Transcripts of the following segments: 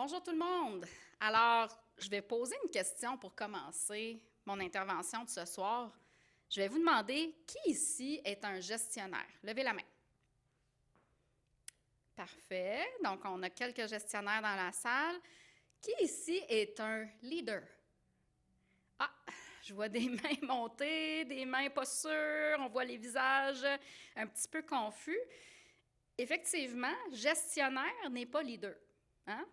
Bonjour tout le monde. Alors, je vais poser une question pour commencer mon intervention de ce soir. Je vais vous demander qui ici est un gestionnaire? Levez la main. Parfait. Donc, on a quelques gestionnaires dans la salle. Qui ici est un leader? Ah, je vois des mains montées, des mains pas sûres, on voit les visages un petit peu confus. Effectivement, gestionnaire n'est pas leader. Hein?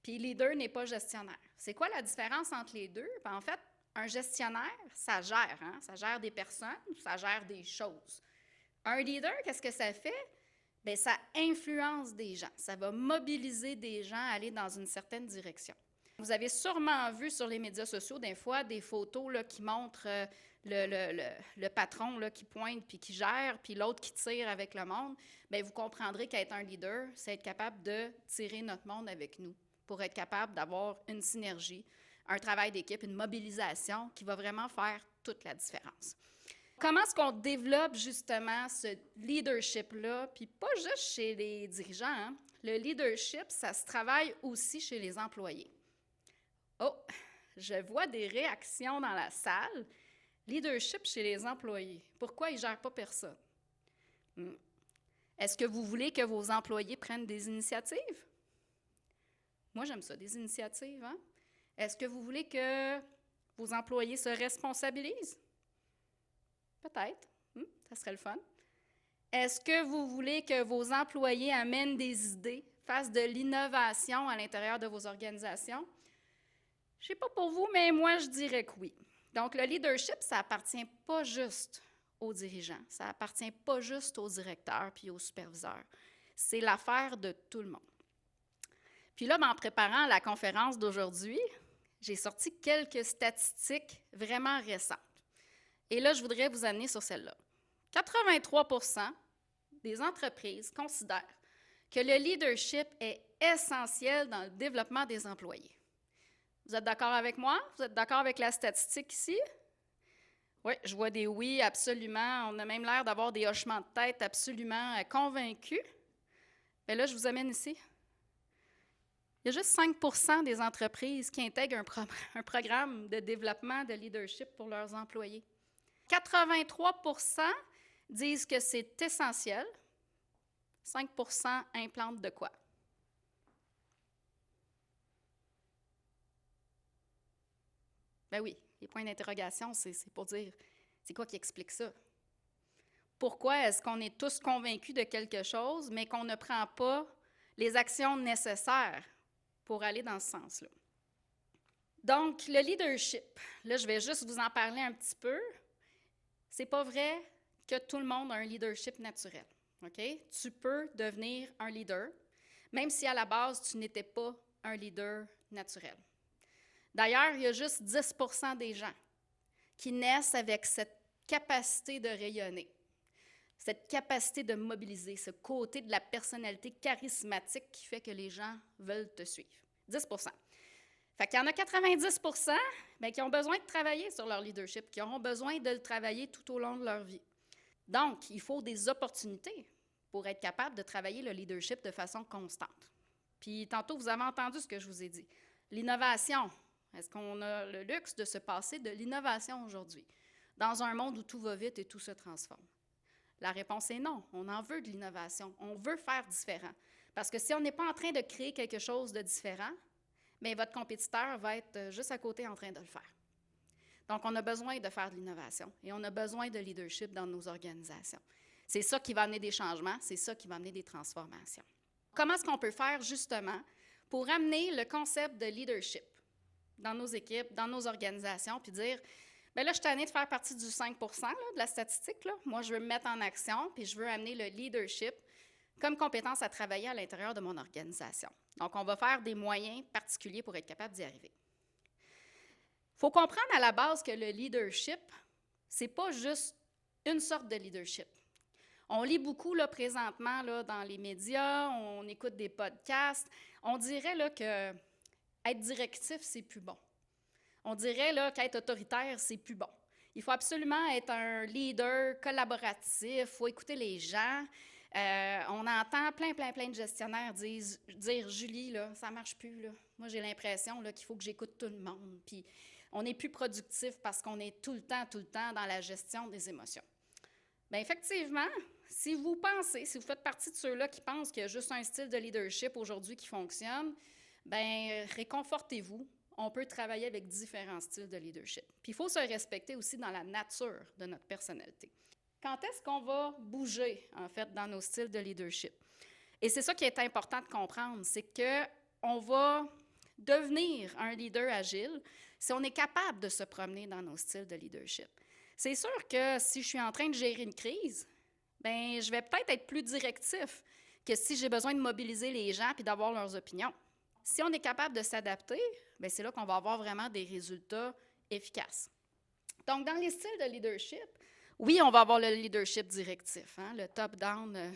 Puis leader n'est pas gestionnaire. C'est quoi la différence entre les deux? Ben, en fait, un gestionnaire, ça gère, hein? Ça gère des personnes, ça gère des choses. Un leader, qu'est-ce que ça fait? Bien, ça influence des gens. Ça va mobiliser des gens à aller dans une certaine direction. Vous avez sûrement vu sur les médias sociaux, des fois, des photos là, qui montrent le patron là, qui pointe puis qui gère, puis l'autre qui tire avec le monde. Bien, vous comprendrez qu'être un leader, c'est être capable de tirer notre monde avec nous, pour être capable d'avoir une synergie, un travail d'équipe, une mobilisation qui va vraiment faire toute la différence. Comment est-ce qu'on développe justement ce leadership-là, puis pas juste chez les dirigeants, hein? Le leadership, ça se travaille aussi chez les employés. Oh, je vois des réactions dans la salle. Leadership chez les employés. Pourquoi ils ne gèrent pas personne? Est-ce que vous voulez que vos employés prennent des initiatives? Moi, j'aime ça, des initiatives. Hein? Est-ce que vous voulez que vos employés se responsabilisent? Peut-être. Ça serait le fun. Est-ce que vous voulez que vos employés amènent des idées, fassent de l'innovation à l'intérieur de vos organisations? Je ne sais pas pour vous, mais moi, je dirais que oui. Donc, le leadership, ça appartient pas juste aux dirigeants, ça appartient pas juste aux directeurs puis aux superviseurs. C'est l'affaire de tout le monde. Puis là, en préparant la conférence d'aujourd'hui, j'ai sorti quelques statistiques vraiment récentes. Et là, je voudrais vous amener sur celle-là. 83% des entreprises considèrent que le leadership est essentiel dans le développement des employés. Vous êtes d'accord avec moi? Vous êtes d'accord avec la statistique ici? Oui, je vois des oui, absolument. On a même l'air d'avoir des hochements de tête absolument convaincus. Mais là, je vous amène ici. Il y a juste 5% des entreprises qui intègrent un programme de développement de leadership pour leurs employés. 83% disent que c'est essentiel. 5% implantent de quoi? Ben oui, les points d'interrogation, c'est pour dire, c'est quoi qui explique ça? Pourquoi est-ce qu'on est tous convaincus de quelque chose, mais qu'on ne prend pas les actions nécessaires pour aller dans ce sens-là? Donc, le leadership, là, je vais juste vous en parler un petit peu. C'est pas vrai que tout le monde a un leadership naturel, OK? Tu peux devenir un leader, même si à la base, tu n'étais pas un leader naturel. D'ailleurs, il y a juste 10% des gens qui naissent avec cette capacité de rayonner, cette capacité de mobiliser, ce côté de la personnalité charismatique qui fait que les gens veulent te suivre. 10%. Fait qu'il y en a 90% qui ont besoin de travailler sur leur leadership, qui auront besoin de le travailler tout au long de leur vie. Donc, il faut des opportunités pour être capable de travailler le leadership de façon constante. Puis, tantôt, vous avez entendu ce que je vous ai dit. L'innovation. Est-ce qu'on a le luxe de se passer de l'innovation aujourd'hui, dans un monde où tout va vite et tout se transforme? La réponse est non. On en veut de l'innovation. On veut faire différent. Parce que si on n'est pas en train de créer quelque chose de différent, bien, votre compétiteur va être juste à côté en train de le faire. Donc, on a besoin de faire de l'innovation et on a besoin de leadership dans nos organisations. C'est ça qui va amener des changements, c'est ça qui va amener des transformations. Comment est-ce qu'on peut faire justement pour amener le concept de leadership dans nos équipes, dans nos organisations, puis dire, bien là, je suis tannée de faire partie du 5% là, de la statistique. Là. Moi, je veux me mettre en action, puis je veux amener le leadership comme compétence à travailler à l'intérieur de mon organisation. Donc, on va faire des moyens particuliers pour être capable d'y arriver. Il faut comprendre à la base que le leadership, ce n'est pas juste une sorte de leadership. On lit beaucoup là, présentement là, dans les médias, on écoute des podcasts. On dirait là, que être directif, c'est plus bon. On dirait là, qu'être autoritaire, c'est plus bon. Il faut absolument être un leader collaboratif, il faut écouter les gens. On entend plein de gestionnaires dire Julie, là, ça ne marche plus. Là. Moi, j'ai l'impression là, qu'il faut que j'écoute tout le monde. Puis, on n'est plus productif parce qu'on est tout le temps dans la gestion des émotions. Bien, effectivement, si vous faites partie de ceux-là qui pensent qu'il y a juste un style de leadership aujourd'hui qui fonctionne, bien, réconfortez-vous. On peut travailler avec différents styles de leadership. Puis, il faut se respecter aussi dans la nature de notre personnalité. Quand est-ce qu'on va bouger, en fait, dans nos styles de leadership? Et c'est ça qui est important de comprendre, c'est qu'on va devenir un leader agile si on est capable de se promener dans nos styles de leadership. C'est sûr que si je suis en train de gérer une crise, bien, je vais peut-être être plus directif que si j'ai besoin de mobiliser les gens et d'avoir leurs opinions. Si on est capable de s'adapter, bien, c'est là qu'on va avoir vraiment des résultats efficaces. Donc, dans les styles de leadership, oui, on va avoir le leadership directif, hein, le top-down.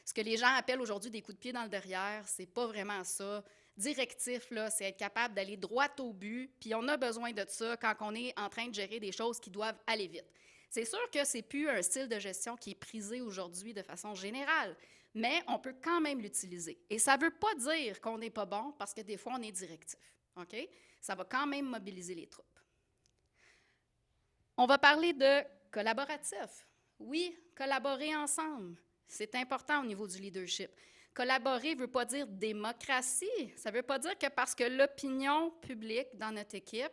Ce que les gens appellent aujourd'hui des coups de pied dans le derrière, c'est pas vraiment ça. Directif, là, c'est être capable d'aller droit au but, puis on a besoin de ça quand on est en train de gérer des choses qui doivent aller vite. C'est sûr que c'est plus un style de gestion qui est prisé aujourd'hui de façon générale, mais on peut quand même l'utiliser. Et ça ne veut pas dire qu'on n'est pas bon parce que des fois, on est directif. OK? Ça va quand même mobiliser les troupes. On va parler de collaboratif. Oui, collaborer ensemble, c'est important au niveau du leadership. Collaborer ne veut pas dire démocratie. Ça ne veut pas dire que parce que l'opinion publique dans notre équipe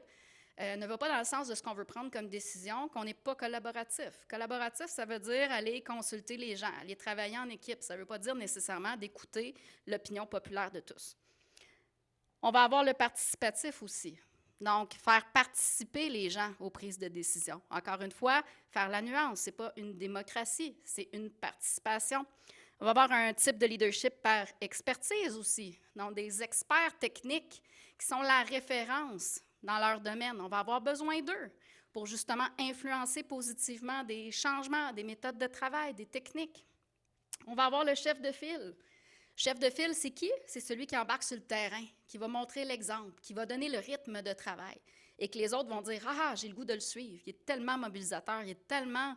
ne va pas dans le sens de ce qu'on veut prendre comme décision, qu'on n'est pas collaboratif. Collaboratif, ça veut dire aller consulter les gens, aller travailler en équipe. Ça ne veut pas dire nécessairement d'écouter l'opinion populaire de tous. On va avoir le participatif aussi. Donc, faire participer les gens aux prises de décision. Encore une fois, faire la nuance, ce n'est pas une démocratie, c'est une participation. On va avoir un type de leadership par expertise aussi, donc des experts techniques qui sont la référence dans leur domaine. On va avoir besoin d'eux pour justement influencer positivement des changements, des méthodes de travail, des techniques. On va avoir le chef de file. Chef de file, c'est qui? C'est celui qui embarque sur le terrain, qui va montrer l'exemple, qui va donner le rythme de travail et que les autres vont dire « Ah, j'ai le goût de le suivre, il est tellement mobilisateur, il est tellement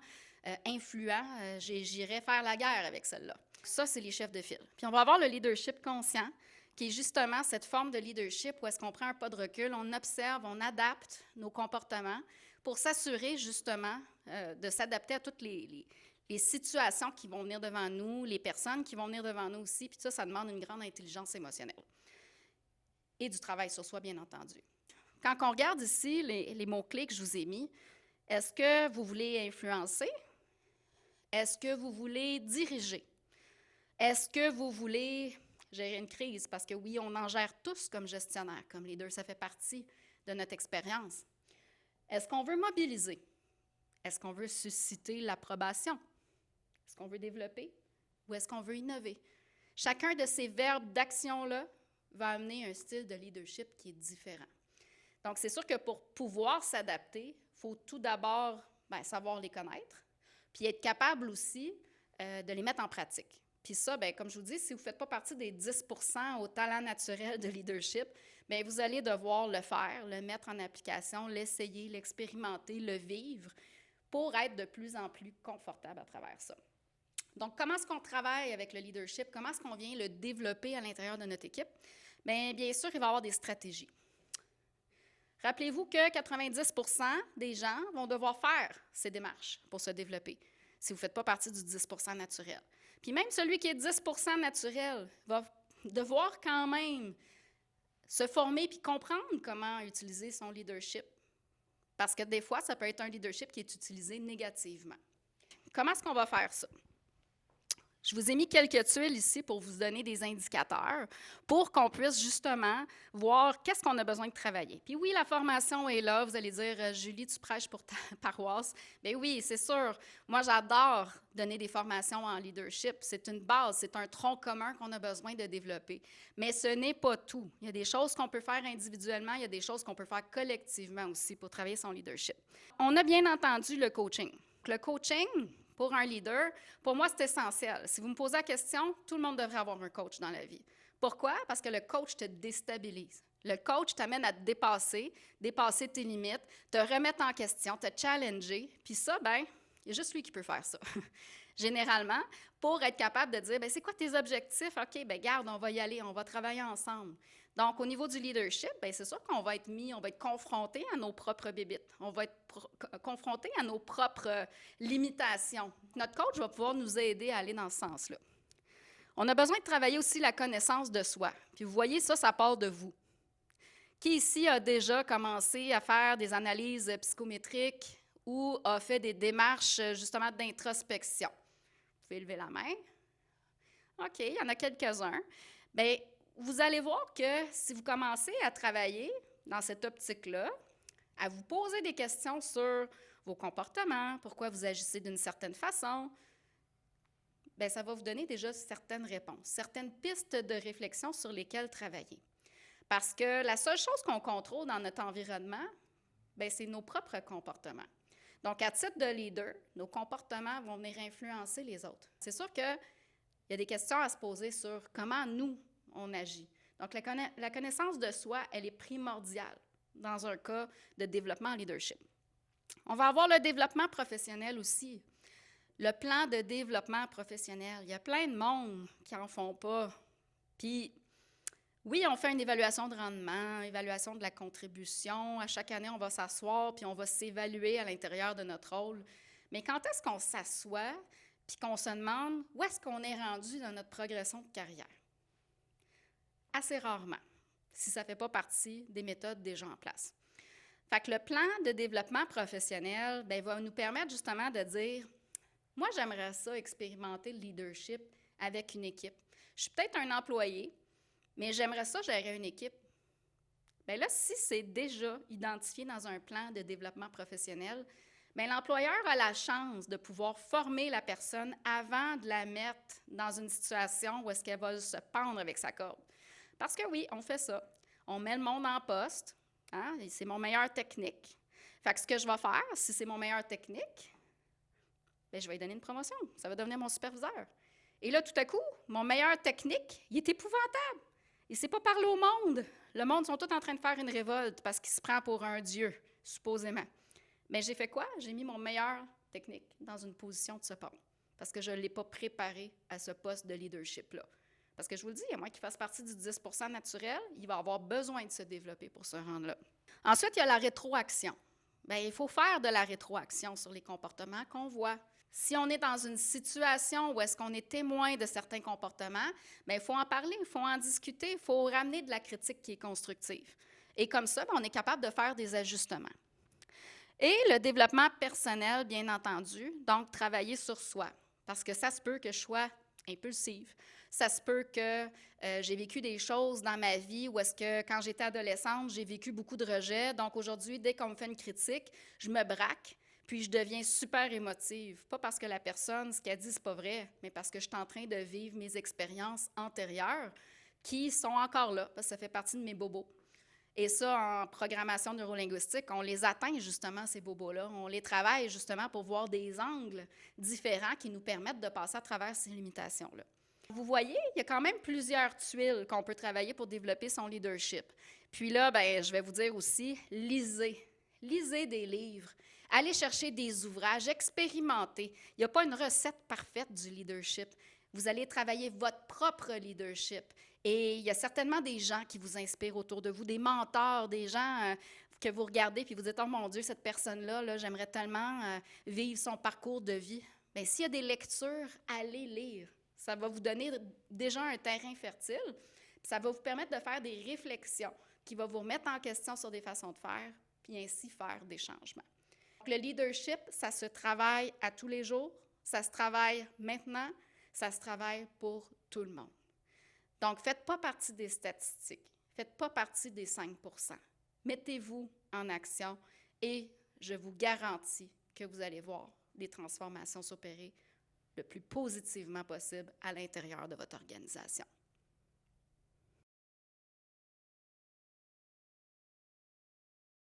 influent, j'irai faire la guerre avec celle-là. » Ça, c'est les chefs de file. Puis on va avoir le leadership conscient, qui est justement cette forme de leadership où est-ce qu'on prend un pas de recul, on observe, on adapte nos comportements pour s'assurer justement de s'adapter à toutes les situations qui vont venir devant nous, les personnes qui vont venir devant nous aussi, puis ça demande une grande intelligence émotionnelle. Et du travail sur soi, bien entendu. Quand on regarde ici les mots-clés que je vous ai mis, est-ce que vous voulez influencer? Est-ce que vous voulez diriger? Est-ce que vous voulez gérer une crise? Parce que oui, on en gère tous comme gestionnaire, comme leader, ça fait partie de notre expérience. Est-ce qu'on veut mobiliser? Est-ce qu'on veut susciter l'approbation? Est-ce qu'on veut développer ou est-ce qu'on veut innover? Chacun de ces verbes d'action-là va amener un style de leadership qui est différent. Donc, c'est sûr que pour pouvoir s'adapter, il faut tout d'abord savoir les connaître, puis être capable aussi de les mettre en pratique. Puis ça, comme je vous dis, si vous ne faites pas partie des 10 % au talent naturel de leadership, vous allez devoir le faire, le mettre en application, l'essayer, l'expérimenter, le vivre pour être de plus en plus confortable à travers ça. Donc, comment est-ce qu'on travaille avec le leadership? Comment est-ce qu'on vient le développer à l'intérieur de notre équipe? Bien sûr, il va y avoir des stratégies. Rappelez-vous que 90 % des gens vont devoir faire ces démarches pour se développer, si vous ne faites pas partie du 10 % naturel. Puis même celui qui est 10 % naturel va devoir quand même se former puis comprendre comment utiliser son leadership. Parce que des fois, ça peut être un leadership qui est utilisé négativement. Comment est-ce qu'on va faire ça? Je vous ai mis quelques tuiles ici pour vous donner des indicateurs pour qu'on puisse justement voir qu'est-ce qu'on a besoin de travailler. Puis oui, la formation est là. Vous allez dire, Julie, tu prêches pour ta paroisse. Bien oui, c'est sûr. Moi, j'adore donner des formations en leadership. C'est une base, c'est un tronc commun qu'on a besoin de développer. Mais ce n'est pas tout. Il y a des choses qu'on peut faire individuellement, il y a des choses qu'on peut faire collectivement aussi pour travailler son leadership. On a bien entendu le coaching. Le coaching, pour un leader, pour moi, c'est essentiel. Si vous me posez la question, tout le monde devrait avoir un coach dans la vie. Pourquoi? Parce que le coach te déstabilise. Le coach t'amène à te dépasser tes limites, te remettre en question, te challenger. Puis ça, il y a juste lui qui peut faire ça. généralement, pour être capable de dire, bien, c'est quoi tes objectifs? OK, bien, garde, on va y aller, on va travailler ensemble. Donc, au niveau du leadership, bien, c'est sûr qu'on va être on va être confronté à nos propres bébites. On va être confronté à nos propres limitations. Notre coach va pouvoir nous aider à aller dans ce sens-là. On a besoin de travailler aussi la connaissance de soi. Puis vous voyez, ça part de vous. Qui ici a déjà commencé à faire des analyses psychométriques ou a fait des démarches justement d'introspection? Vous pouvez lever la main. OK, il y en a quelques-uns. Bien, vous allez voir que si vous commencez à travailler dans cette optique-là, à vous poser des questions sur vos comportements, pourquoi vous agissez d'une certaine façon, bien, ça va vous donner déjà certaines réponses, certaines pistes de réflexion sur lesquelles travailler. Parce que la seule chose qu'on contrôle dans notre environnement, bien, c'est nos propres comportements. Donc, à titre de leader, nos comportements vont venir influencer les autres. C'est sûr qu'il y a des questions à se poser sur comment nous, on agit. Donc, la connaissance de soi, elle est primordiale dans un cas de développement en leadership. On va avoir le développement professionnel aussi. Le plan de développement professionnel, il y a plein de monde qui n'en font pas. Puis, oui, on fait une évaluation de rendement, évaluation de la contribution. À chaque année, on va s'asseoir puis on va s'évaluer à l'intérieur de notre rôle. Mais quand est-ce qu'on s'assoit puis qu'on se demande où est-ce qu'on est rendu dans notre progression de carrière? Assez rarement, si ça ne fait pas partie des méthodes déjà en place. Fait que le plan de développement professionnel bien, va nous permettre justement de dire « Moi, j'aimerais ça expérimenter le leadership avec une équipe. Je suis peut-être un employé, mais j'aimerais ça gérer une équipe. » Bien là, si c'est déjà identifié dans un plan de développement professionnel, bien, l'employeur a la chance de pouvoir former la personne avant de la mettre dans une situation où est-ce qu'elle va se pendre avec sa corde. Parce que oui, on fait ça. On met le monde en poste. Hein, et c'est mon meilleur technique. Fait que ce que je vais faire, si c'est mon meilleur technique, bien, je vais lui donner une promotion. Ça va devenir mon superviseur. Et là, tout à coup, mon meilleur technique, il est épouvantable. Il ne sait pas parler au monde. Le monde sont tous en train de faire une révolte parce qu'il se prend pour un dieu, supposément. Mais j'ai fait quoi? J'ai mis mon meilleur technique dans une position de support parce que je ne l'ai pas préparé à ce poste de leadership-là. Parce que je vous le dis, à moins qu'il fasse partie du 10 % naturel, il va avoir besoin de se développer pour se rendre là. Ensuite, il y a la rétroaction. Bien, il faut faire de la rétroaction sur les comportements qu'on voit. Si on est dans une situation où est-ce qu'on est témoin de certains comportements, bien, il faut en parler, il faut en discuter, il faut ramener de la critique qui est constructive. Et comme ça, bien, on est capable de faire des ajustements. Et le développement personnel, bien entendu, donc travailler sur soi. Parce que ça se peut que je sois impulsive. Ça se peut que j'ai vécu des choses dans ma vie où est-ce que quand j'étais adolescente, j'ai vécu beaucoup de rejets. Donc aujourd'hui, dès qu'on me fait une critique, je me braque, puis je deviens super émotive. Pas parce que la personne, ce qu'elle dit, c'est pas vrai, mais parce que je suis en train de vivre mes expériences antérieures qui sont encore là, parce que ça fait partie de mes bobos. Et ça, en programmation neurolinguistique, on les atteint justement, ces bobos-là. On les travaille justement pour voir des angles différents qui nous permettent de passer à travers ces limitations-là. Vous voyez, il y a quand même plusieurs tuiles qu'on peut travailler pour développer son leadership. Puis là, bien, je vais vous dire aussi, lisez. Lisez des livres. Allez chercher des ouvrages, expérimentez. Il n'y a pas une recette parfaite du leadership. Vous allez travailler votre propre leadership. Et il y a certainement des gens qui vous inspirent autour de vous, des mentors, des gens que vous regardez puis vous dites « Oh mon Dieu, cette personne-là, là, j'aimerais tellement vivre son parcours de vie. » Bien, s'il y a des lectures, allez lire. Ça va vous donner déjà un terrain fertile. Puis ça va vous permettre de faire des réflexions qui vont vous remettre en question sur des façons de faire, puis ainsi faire des changements. Donc, le leadership, ça se travaille à tous les jours, ça se travaille maintenant, ça se travaille pour tout le monde. Donc, faites pas partie des statistiques, faites pas partie des 5 %. Mettez-vous en action et je vous garantis que vous allez voir des transformations s'opérer le plus positivement possible à l'intérieur de votre organisation.